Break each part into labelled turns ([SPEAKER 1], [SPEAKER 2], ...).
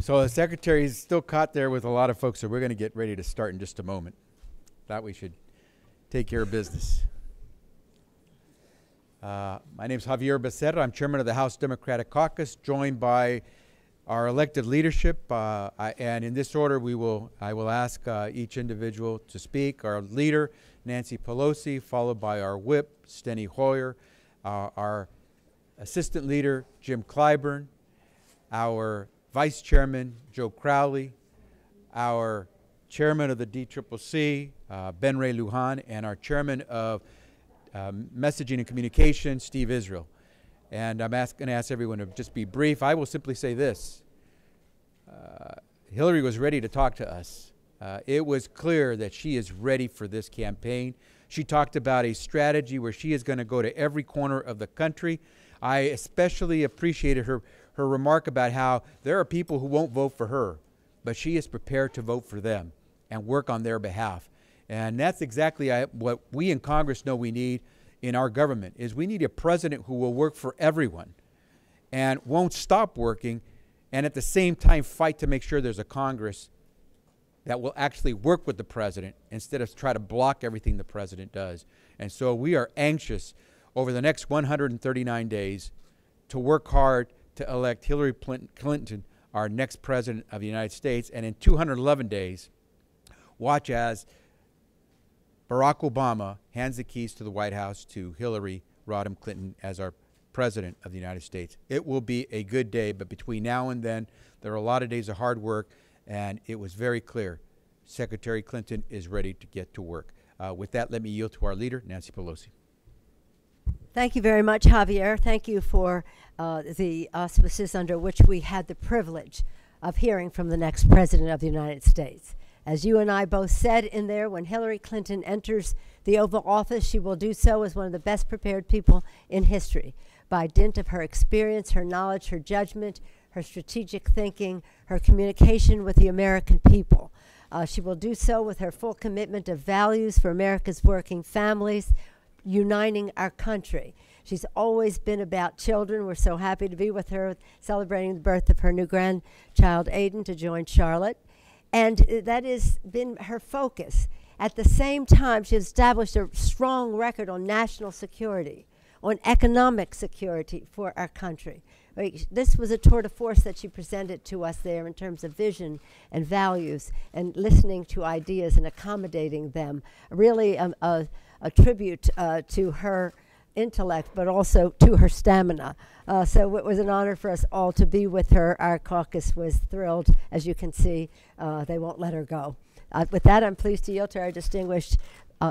[SPEAKER 1] So the secretary is still caught there with a lot of folks, so we're going to get ready to start in just a moment. Thought we should take care of business. My name is Xavier Becerra. I'm chairman of the House Democratic Caucus, joined by our elected leadership. And in this order, I will ask each individual to speak. Our leader, Nancy Pelosi, followed by our whip, Steny Hoyer, our assistant leader, Jim Clyburn, our vice chairman, Joe Crowley, our chairman of the DCCC, Ben Ray Lujan, and our chairman of Messaging and Communication, Steve Israel. And I'm going to ask everyone to just be brief. I will simply say this. Hillary was ready to talk to us. It was clear that she is ready for this campaign. She talked about a strategy where she is going to go to every corner of the country. I especially appreciated her remark about how there are people who won't vote for her, but she is prepared to vote for them and work on their behalf. And that's exactly what we in Congress know we need in our government, is we need a president who will work for everyone and won't stop working, and at the same time fight to make sure there's a Congress that will actually work with the president instead of try to block everything the president does. And so we are anxious over the next 139 days to work hard to elect Hillary Clinton, our next president of the United States, and in 211 days, watch as Barack Obama hands the keys to the White House to Hillary Rodham Clinton as our president of the United States. It will be a good day, but between now and then, there are a lot of days of hard work, and it was very clear Secretary Clinton is ready to get to work. With that, let me yield to our leader, Nancy Pelosi.
[SPEAKER 2] Thank you very much, Javier. Thank you for the auspices under which we had the privilege of hearing from the next president of the United States. As you and I both said in there, when Hillary Clinton enters the Oval Office, she will do so as one of the best prepared people in history, by dint of her experience, her knowledge, her judgment, her strategic thinking, her communication with the American people. She will do so with her full commitment of values for America's working families, uniting our country. She's always been about children. We're so happy to be with her, celebrating the birth of her new grandchild, Aiden, to join Charlotte. And that has been her focus. At the same time, she established a strong record on national security, on economic security for our country. This was a tour de force that she presented to us there in terms of vision and values and listening to ideas and accommodating them. Really a tribute to her intellect, but also to her stamina. So it was an honor for us all to be with her. Our caucus was thrilled. As you can see, they won't let her go. With that, I'm pleased to yield to our distinguished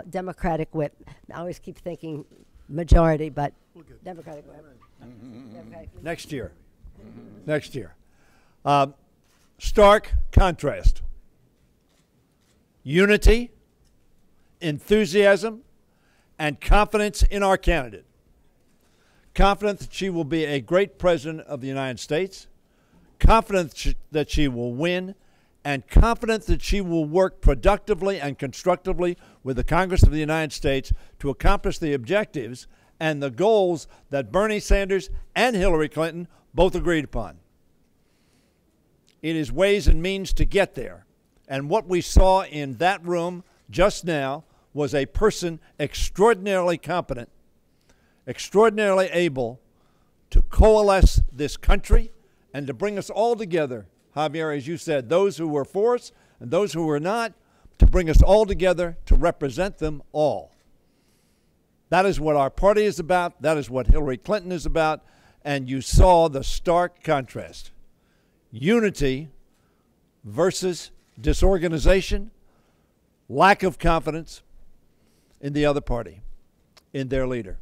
[SPEAKER 2] Democratic whip. I always keep thinking majority, but Democratic whip.
[SPEAKER 3] Next year. Next year. Stark contrast. Unity, enthusiasm, and confidence in our candidate. Confident that she will be a great president of the United States, confident that she will win, and confident that she will work productively and constructively with the Congress of the United States to accomplish the objectives and the goals that Bernie Sanders and Hillary Clinton both agreed upon. It is ways and means to get there. And what we saw in that room just now was a person extraordinarily competent, extraordinarily able to coalesce this country and to bring us all together, Javier, as you said, those who were for us and those who were not, to bring us all together to represent them all. That is what our party is about. That is what Hillary Clinton is about. And you saw the stark contrast. Unity versus disorganization, lack of confidence in the other party, in their leader.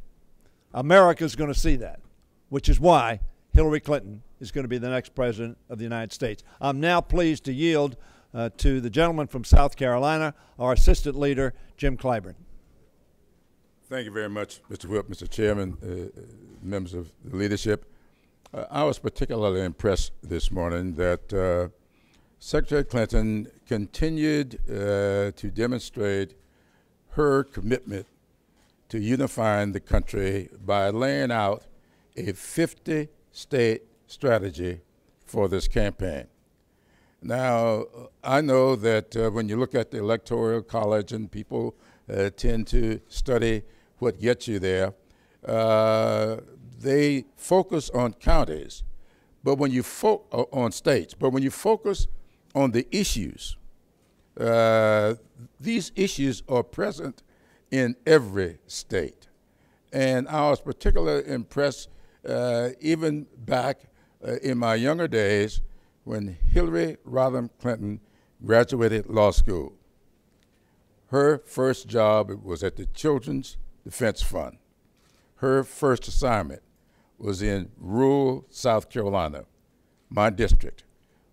[SPEAKER 3] America's going to see that, which is why Hillary Clinton is going to be the next president of the United States. I'm now pleased to yield to the gentleman from South Carolina, our assistant leader, Jim Clyburn.
[SPEAKER 4] Thank you very much, Mr. Whip, Mr. Chairman, members of the leadership. I was particularly impressed this morning that Secretary Clinton continued to demonstrate her commitment to unifying the country by laying out a 50-state strategy for this campaign. Now, I know that when you look at the Electoral College and people tend to study what gets you there, they focus on counties, but when you on states. But when you focus on the issues, these issues are present in every state. And I was particularly impressed even back in my younger days when Hillary Rodham Clinton graduated law school. Her first job was at the Children's Defense Fund. Her first assignment was in rural South Carolina, my district,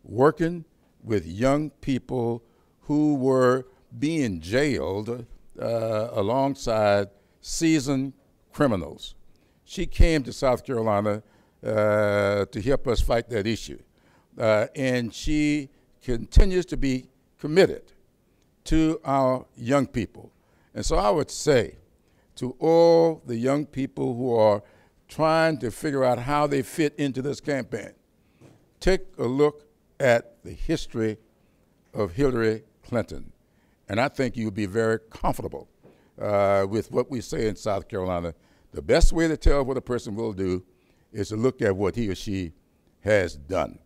[SPEAKER 4] working with young people who were being jailed alongside seasoned criminals. She came to South Carolina to help us fight that issue. And she continues to be committed to our young people. And so I would say to all the young people who are trying to figure out how they fit into this campaign, take a look at the history of Hillary Clinton. And I think you'll be very comfortable with what we say in South Carolina. The best way to tell what a person will do is to look at what he or she has done.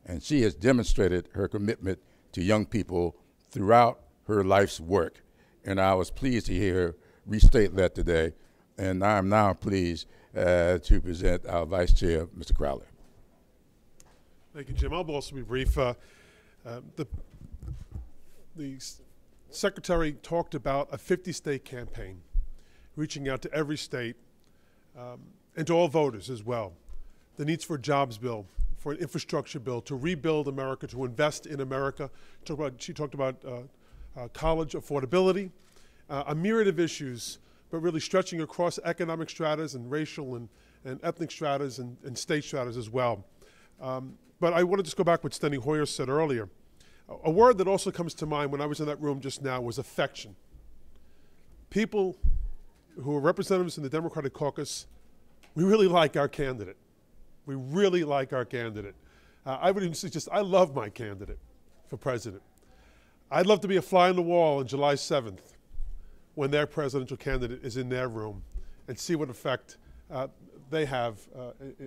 [SPEAKER 4] And she has demonstrated her commitment to young people throughout her life's work. And I was pleased to hear her restate that today. And I'm now pleased to present our Vice Chair, Mr. Crowley.
[SPEAKER 5] Thank you, Jim. I'll also be brief. The Secretary talked about a 50-state campaign, reaching out to every state and to all voters as well. The needs for a jobs bill, for an infrastructure bill, to rebuild America, to invest in America. She talked about college affordability, a myriad of issues, but really stretching across economic stratas and racial and ethnic stratas and state stratas as well. But I want to just go back what Steny Hoyer said earlier. A word that also comes to mind when I was in that room just now was affection. People who are representatives in the Democratic Caucus, we really like our candidate. We really like our candidate. I would even suggest I love my candidate for president. I'd love to be a fly on the wall on July 7th when their presidential candidate is in their room and see what effect they have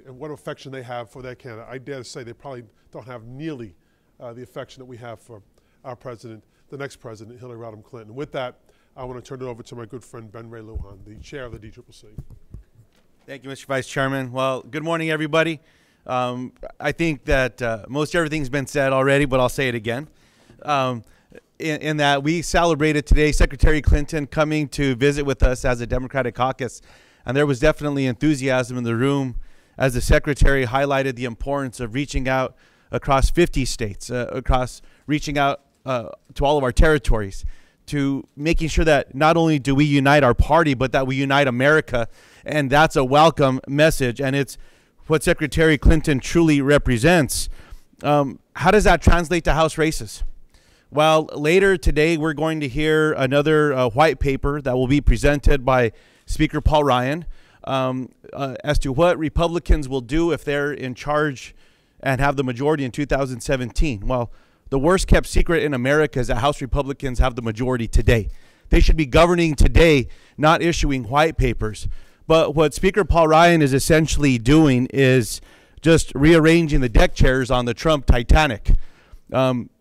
[SPEAKER 5] and what affection they have for their candidate. I dare to say they probably don't have nearly the affection that we have for our president, the next president, Hillary Rodham Clinton. With that, I want to turn it over to my good friend Ben Ray Lujan, the chair of the DCCC.
[SPEAKER 6] Thank you, Mr. Vice Chairman. Well, good morning, everybody. I think that most everything's been said already, but I'll say it again. In that we celebrated today Secretary Clinton coming to visit with us as a Democratic caucus, and there was definitely enthusiasm in the room as the Secretary highlighted the importance of reaching out across 50 states, reaching out to all of our territories, to making sure that not only do we unite our party, but that we unite America. And that's a welcome message. And it's what Secretary Clinton truly represents. How does that translate to House races? Well, later today, we're going to hear another white paper that will be presented by Speaker Paul Ryan as to what Republicans will do if they're in charge and have the majority in 2017. Well, the worst kept secret in America is that House Republicans have the majority today. They should be governing today, not issuing white papers. But what Speaker Paul Ryan is essentially doing is just rearranging the deck chairs on the Trump Titanic.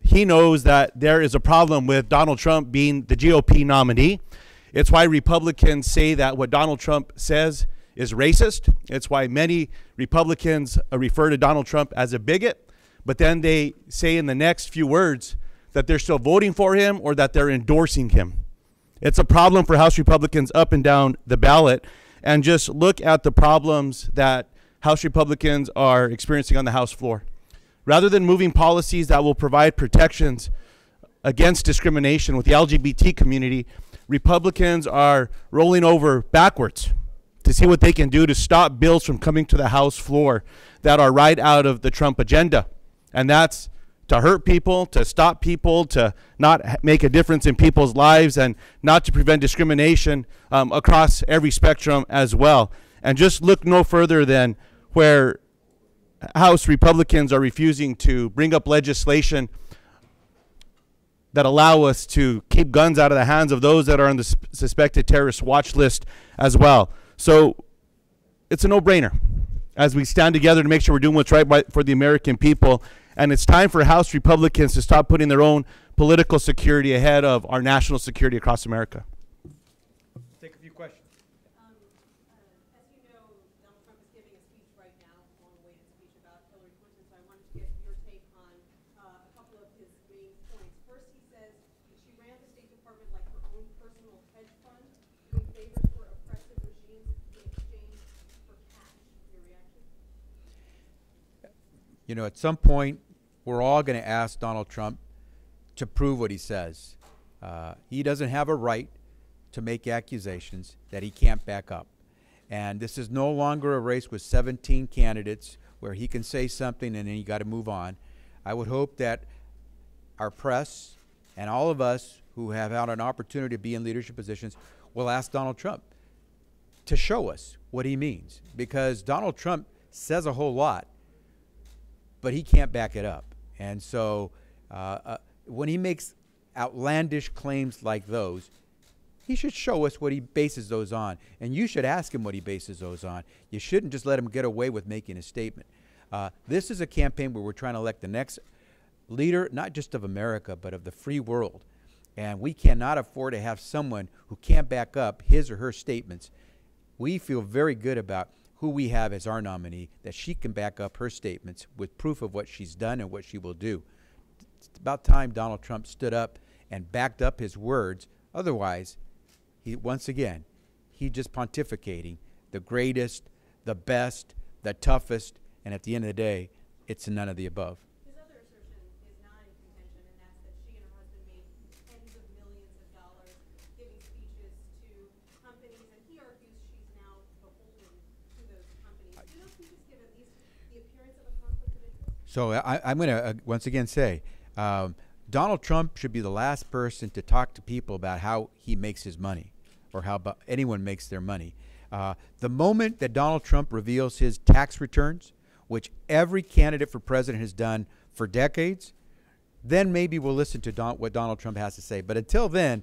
[SPEAKER 6] He knows that there is a problem with Donald Trump being the GOP nominee. It's why Republicans say that what Donald Trump says is racist. It's why many Republicans refer to Donald Trump as a bigot. But then they say in the next few words that they're still voting for him or that they're endorsing him. It's a problem for House Republicans up and down the ballot. And just look at the problems that House Republicans are experiencing on the House floor. Rather than moving policies that will provide protections against discrimination with the LGBT community, Republicans are rolling over backwards to see what they can do to stop bills from coming to the House floor that are right out of the Trump agenda. And that's to hurt people, to stop people, to not make a difference in people's lives, and not to prevent discrimination across every spectrum as well. And just look no further than where House Republicans are refusing to bring up legislation that allow us to keep guns out of the hands of those that are on the suspected terrorist watch list as well. So it's a no-brainer as we stand together to make sure we're doing what's right for the American people. And it's time for House Republicans to stop putting their own political security ahead of our national security across America.
[SPEAKER 1] Take a few questions.
[SPEAKER 7] As you know, Donald Trump is giving a speech right now, a long-awaited speech about Hillary Clinton, so I wanted to get your take on a couple of his main points. First, he says she ran the State Department like her own personal hedge fund, doing favors for oppressive regimes in exchange for cash. Your reaction?
[SPEAKER 1] You know, at some point, we're all going to ask Donald Trump to prove what he says. He doesn't have a right to make accusations that he can't back up. And this is no longer a race with 17 candidates where he can say something and then you got to move on. I would hope that our press and all of us who have had an opportunity to be in leadership positions will ask Donald Trump to show us what he means. Because Donald Trump says a whole lot, but he can't back it up. And so when he makes outlandish claims like those, he should show us what he bases those on. And you should ask him what he bases those on. You shouldn't just let him get away with making a statement. This is a campaign where we're trying to elect the next leader, not just of America, but of the free world. And we cannot afford to have someone who can't back up his or her statements. We feel very good about who we have as our nominee, that she can back up her statements with proof of what she's done and what she will do. It's about time Donald Trump stood up and backed up his words. Otherwise, once again, he's just pontificating the greatest, the best, the toughest, and at the end of the day, it's none of the above.
[SPEAKER 7] His other assertion is not in contention, and that's that she and her husband made tens of millions of dollars giving speeches to companies, and he argues she's now beholden to those companies. Do those speeches give at least the appearance of a conflict of interest?
[SPEAKER 1] So I'm going to once again say, Donald Trump should be the last person to talk to people about how he makes his money or how anyone makes their money. The moment that Donald Trump reveals his tax returns, which every candidate for president has done for decades, then maybe we'll listen to what Donald Trump has to say. But until then,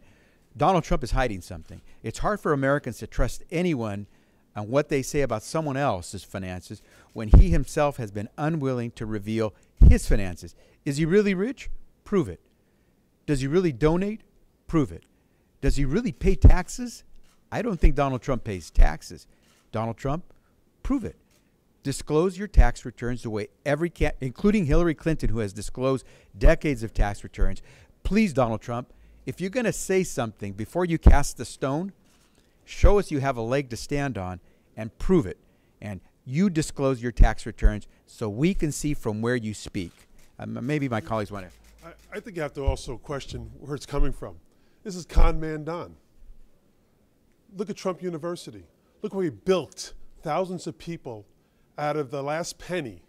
[SPEAKER 1] Donald Trump is hiding something. It's hard for Americans to trust anyone on what they say about someone else's finances when he himself has been unwilling to reveal his finances. Is he really rich? Prove it. Does he really donate? Prove it. Does he really pay taxes? I don't think Donald Trump pays taxes. Donald Trump, prove it. Disclose your tax returns the way including Hillary Clinton, who has disclosed decades of tax returns. Please, Donald Trump, if you're going to say something before you cast the stone, show us you have a leg to stand on and prove it. And you disclose your tax returns so we can see from where you speak. Maybe my colleagues want to.
[SPEAKER 5] I think you have to also question where it's coming from. This is con man Don. Look at Trump University. Look where he built thousands of people out of the last penny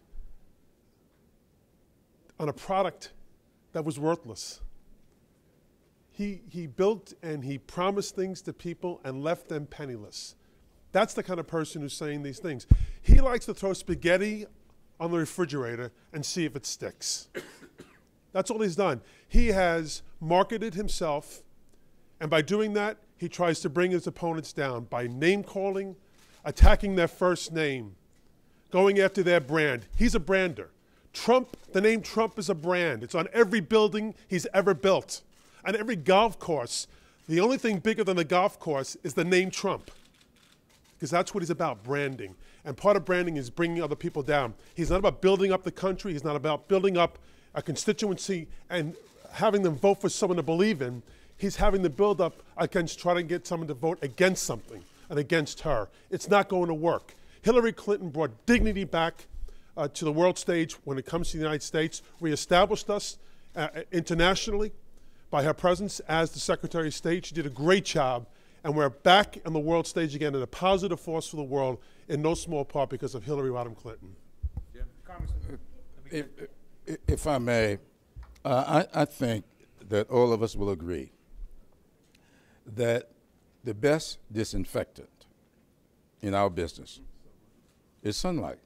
[SPEAKER 5] on a product that was worthless. He built and he promised things to people and left them penniless. That's the kind of person who's saying these things. He likes to throw spaghetti on the refrigerator and see if it sticks. That's all he's done. He has marketed himself, and by doing that, he tries to bring his opponents down by name-calling, attacking their first name, going after their brand. He's a brander. Trump, the name Trump is a brand. It's on every building he's ever built. On every golf course, the only thing bigger than the golf course is the name Trump, because that's what he's about, branding. And part of branding is bringing other people down. He's not about building up the country. He's not about building up a constituency and having them vote for someone to believe in. He's having them build up against trying to get someone to vote against something and against her. It's not going to work. Hillary Clinton brought dignity back to the world stage when it comes to the United States, reestablished us internationally by her presence as the Secretary of State. She did a great job, and we're back on the world stage again and a positive force for the world, in no small part because of Hillary Rodham Clinton.
[SPEAKER 4] If I may, I think that all of us will agree that the best disinfectant in our business is sunlight.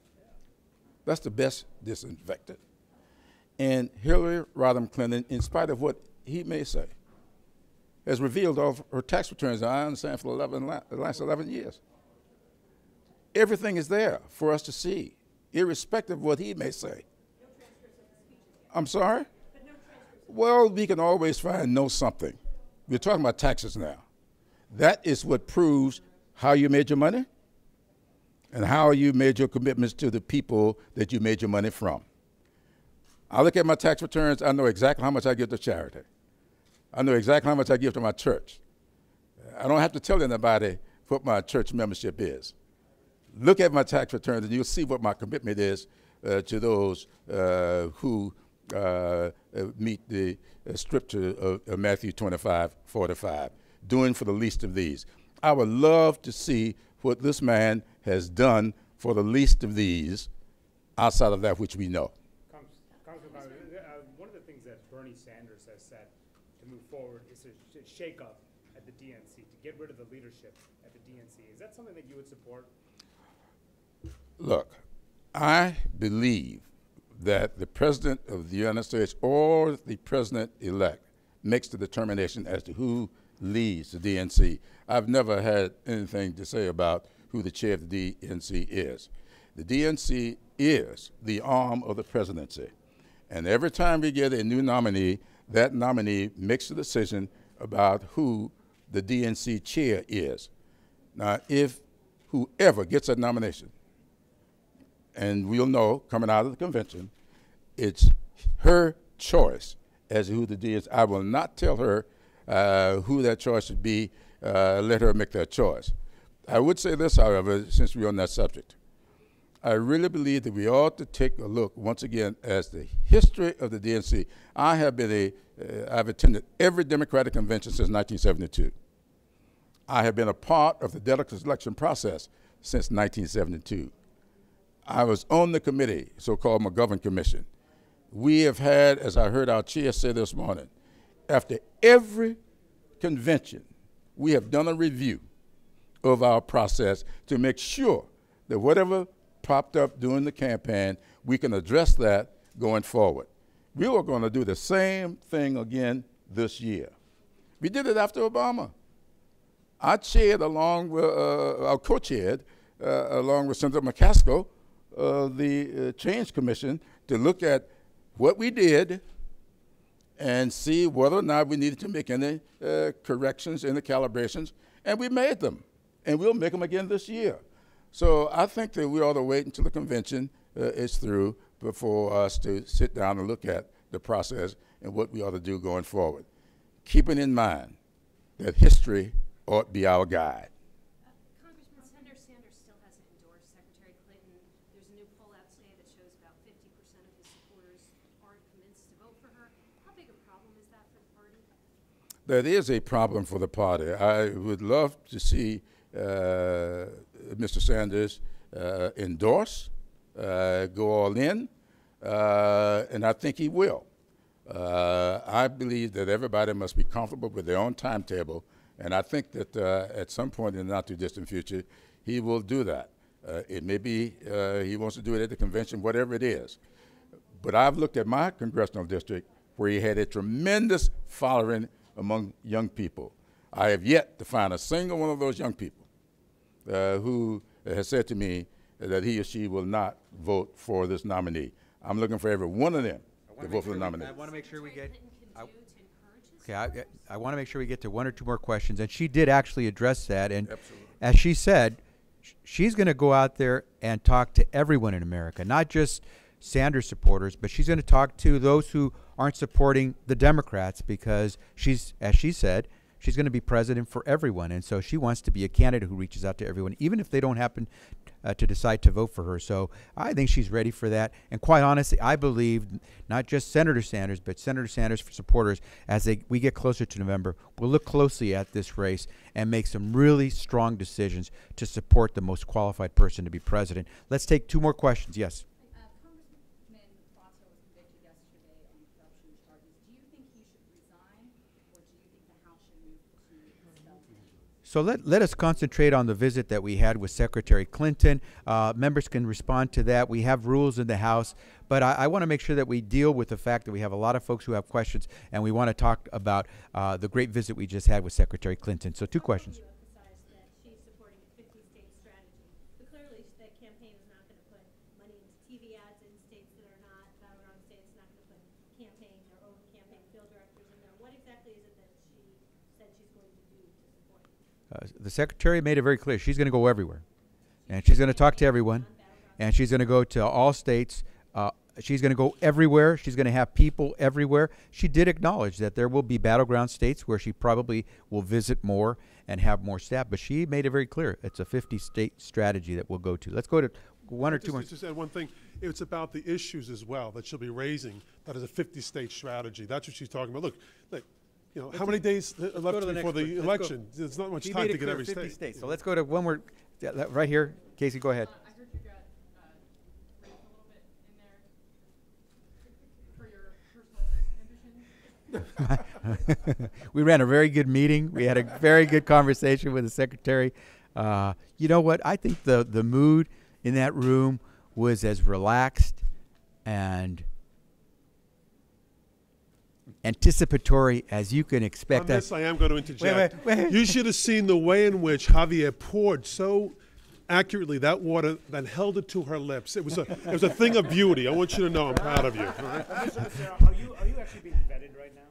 [SPEAKER 4] That's the best disinfectant. And Hillary Rodham Clinton, in spite of what he may say, has revealed all of her tax returns, and I understand, for the last 11 years. Everything is there for us to see, irrespective of what he may say. I'm sorry? Well, we can always know something. We're talking about taxes now. That is what proves how you made your money and how you made your commitments to the people that you made your money from. I look at my tax returns, I know exactly how much I give to charity. I know exactly how much I give to my church. I don't have to tell anybody what my church membership is. Look at my tax returns and you'll see what my commitment is to those who meet the scripture of Matthew 25:45, doing for the least of these. I would love to see what this man has done for the least of these outside of that which we know.
[SPEAKER 8] One of the things that Bernie Sanders has said to move forward is a shake-up at the DNC, to get rid of the leadership at the DNC. Is that something that you would support?
[SPEAKER 4] Look, I believe that the President of the United States or the President-elect makes the determination as to who leads the DNC. I've never had anything to say about who the chair of the DNC is. The DNC is the arm of the presidency. And every time we get a new nominee, that nominee makes a decision about who the DNC chair is. Now, if whoever gets that nomination, and we'll know coming out of the convention, it's her choice as to who the DNC. I will not tell her who that choice should be. Let her make that choice. I would say this, however, since we're on that subject. I really believe that we ought to take a look once again as the history of the DNC. I've attended every Democratic convention since 1972. I have been a part of the delegate selection process since 1972. I was on the committee, so-called McGovern Commission. We have had, as I heard our chair say this morning, after every convention, we have done a review of our process to make sure that whatever popped up during the campaign, we can address that going forward. We were going to do the same thing again this year. We did it after Obama. I chaired along with, I co-chaired along with Senator McCaskill, the Change Commission, to look at what we did and see whether or not we needed to make any corrections, any calibrations, and we made them, and we'll make them again this year. So I think that we ought to wait until the convention is through before us to sit down and look at the process and what we ought to do going forward, keeping in mind that history ought to be our guide.
[SPEAKER 9] Congressman, Senator Sanders still hasn't endorsed Secretary Clinton. There's a new poll out today that shows about 50% of his supporters aren't convinced to vote for her. How big a problem is that for the party?
[SPEAKER 4] That is a problem for the party. I would love to see Mr. Sanders endorse, go all in, and I think he will. I believe that everybody must be comfortable with their own timetable, and I think that at some point in the not-too-distant future, he will do that. It may be he wants to do it at the convention, whatever it is. But I've looked at my congressional district where he had a tremendous following among young people. I have yet to find a single one of those young people who has said to me that he or she will not vote for this nominee. I'm looking for every one of them to vote for the nominee.
[SPEAKER 1] I want to make sure we get. I want to make sure we get to one or two more questions, and she did actually address that. And
[SPEAKER 4] Absolutely.
[SPEAKER 1] as she said, she's going to go out there and talk to everyone in America, not just Sanders supporters, but she's going to talk to those who aren't supporting the Democrats, because she's, as she said, she's going to be president for everyone. And so she wants to be a candidate who reaches out to everyone, even if they don't happen to decide to vote for her. So I think she's ready for that. And quite honestly, I believe not just Senator Sanders, but Senator Sanders supporters, as we get closer to November, will look closely at this race and make some really strong decisions to support the most qualified person to be president. Let's take two more questions. Yes.
[SPEAKER 10] Congressman Vato was convicted yesterday on corruption charges. Do you think he should resign, or do you think the House should move to expel him?
[SPEAKER 1] So let us concentrate on the visit that we had with Secretary Clinton. Members can respond to that. We have rules in the House, but I want to make sure that we deal with the fact that we have a lot of folks who have questions, and we want to talk about the great visit we just had with Secretary Clinton. So 2 questions.
[SPEAKER 9] You emphasized that she's supporting a 50-state strategy, but clearly that campaign is not going to put money into TV ads in states that are not battleground states. Not going to put their own campaign field directors in there. What exactly is it that she said she's going to do to support?
[SPEAKER 1] The Secretary made it very clear. She's going to go everywhere, and she's going to talk to everyone, and she's going to go to all states. She's going to go everywhere. She's going to have people everywhere. She did acknowledge that there will be battleground states where she probably will visit more and have more staff, but she made it very clear. It's a 50-state strategy that we'll go to. Let's go to one or two more.
[SPEAKER 5] Just add one thing. It's about the issues as well that she'll be raising. That is a 50-state strategy. That's what she's talking about. Look, you know, how many days left before the election? There's not much time to get every
[SPEAKER 1] 50
[SPEAKER 5] state.
[SPEAKER 1] states. So let's go to one more. Right here. Casey, go ahead.
[SPEAKER 10] I heard you got raped a little bit in there for your personal ambition.
[SPEAKER 1] We ran a very good meeting. We had a very good conversation with the secretary. You know what? I think the mood in that room was as relaxed and anticipatory as you can expect.
[SPEAKER 5] On this, I am going to interject.
[SPEAKER 1] Wait.
[SPEAKER 5] You should have seen the way in which Xavier poured so accurately that water, then held it to her lips. It was a thing of beauty. I want you to know I'm proud of you. All right?
[SPEAKER 8] Are you actually being vetted right now?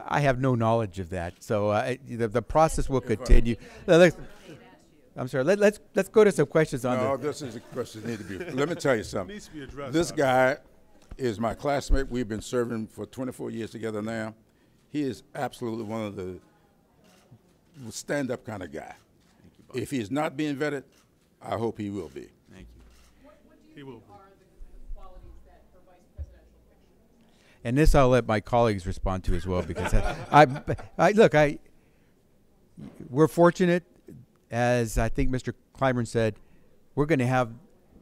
[SPEAKER 1] I have no knowledge of that, so the process will continue. I'm sorry. Let's go to some questions on
[SPEAKER 4] No,
[SPEAKER 1] this.
[SPEAKER 4] this is a question that needs to be. Let me tell you
[SPEAKER 5] It
[SPEAKER 4] something.
[SPEAKER 5] needs to be addressed.
[SPEAKER 4] This guy is my classmate. We've been serving for 24 years together now. He is absolutely one of the stand-up kind of guy. If he's not being vetted, I hope he will be.
[SPEAKER 1] Thank you.
[SPEAKER 10] What do you
[SPEAKER 5] He will.
[SPEAKER 10] think are the qualities that her vice presidential picture?
[SPEAKER 1] And this I'll let my colleagues respond to as well, because we're fortunate, as I think Mr. Clyburn said, we're going to have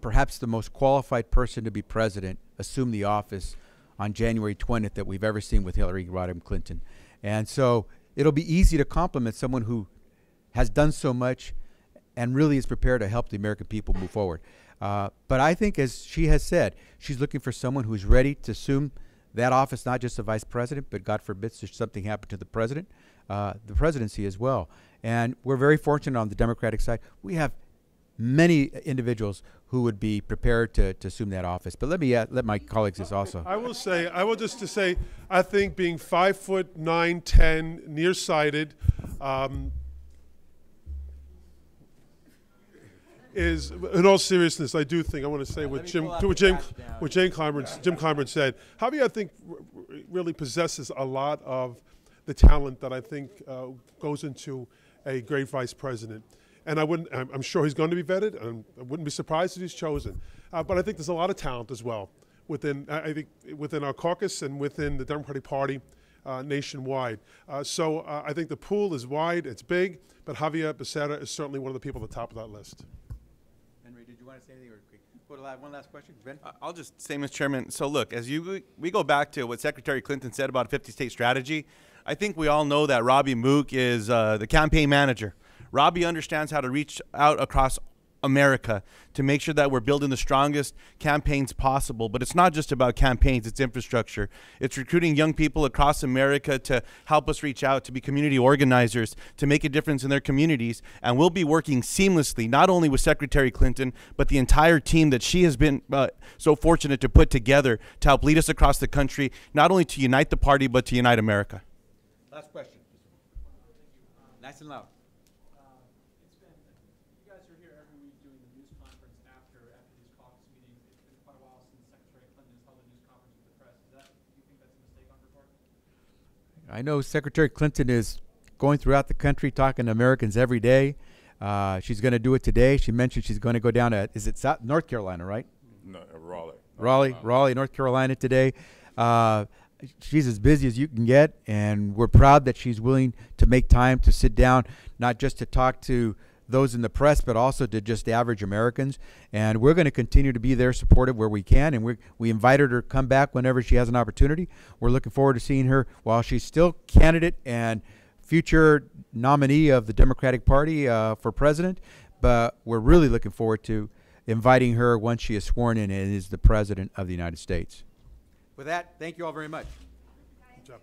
[SPEAKER 1] perhaps the most qualified person to be president assume the office on January 20th that we've ever seen with Hillary Rodham Clinton. And so it'll be easy to compliment someone who has done so much and really is prepared to help the American people move forward. But I think, as she has said, she's looking for someone who's ready to assume that office, not just the vice president, but God forbid something happen to the president, the presidency as well. And we're very fortunate on the Democratic side. We have many individuals who would be prepared to assume that office. But let me let my colleagues this also.
[SPEAKER 5] I will just to say, I think being 5'9", 10, nearsighted, is, in all seriousness, I do think, I want to say what Jim Clyburn said. Javier, I think, really possesses a lot of the talent that I think goes into a great vice president. And I'm sure he's going to be vetted, and I wouldn't be surprised if he's chosen. But I think there's a lot of talent as well within our caucus and within the Democratic Party nationwide. So I think the pool is wide, it's big, but Xavier Becerra is certainly one of the people at the top of that list.
[SPEAKER 1] Henry, did you want to say anything? One last question, Ben?
[SPEAKER 6] I'll just say, Mr. Chairman, so look, as we go back to what Secretary Clinton said about a 50-state strategy, I think we all know that Robbie Mook is the campaign manager. Robbie understands how to reach out across America to make sure that we're building the strongest campaigns possible. But it's not just about campaigns, it's infrastructure. It's recruiting young people across America to help us reach out, to be community organizers, to make a difference in their communities. And we'll be working seamlessly, not only with Secretary Clinton, but the entire team that she has been so fortunate to put together to help lead us across the country, not only to unite the party, but to unite America.
[SPEAKER 1] Last question. Nice and loud.
[SPEAKER 11] You guys are here every week doing the news conference after these caucus meetings. It's been quite a while since Secretary Clinton has held a news conference with the press. Do you think that's a mistake on her part?
[SPEAKER 1] I know Secretary Clinton is going throughout the country talking to Americans every day. She's going to do it today. She mentioned she's going to go down to, is it North Carolina, right?
[SPEAKER 4] No, Raleigh.
[SPEAKER 1] Raleigh, North Carolina today. She's as busy as you can get, and we're proud that she's willing to make time to sit down, not just to talk to those in the press, but also to just average Americans. And we're going to continue to be there supportive where we can, and we invited her to come back whenever she has an opportunity. We're looking forward to seeing her while she's still candidate and future nominee of the Democratic Party for president, but we're really looking forward to inviting her once she is sworn in and is the President of the United States. With that, thank you all very much.
[SPEAKER 5] Good job.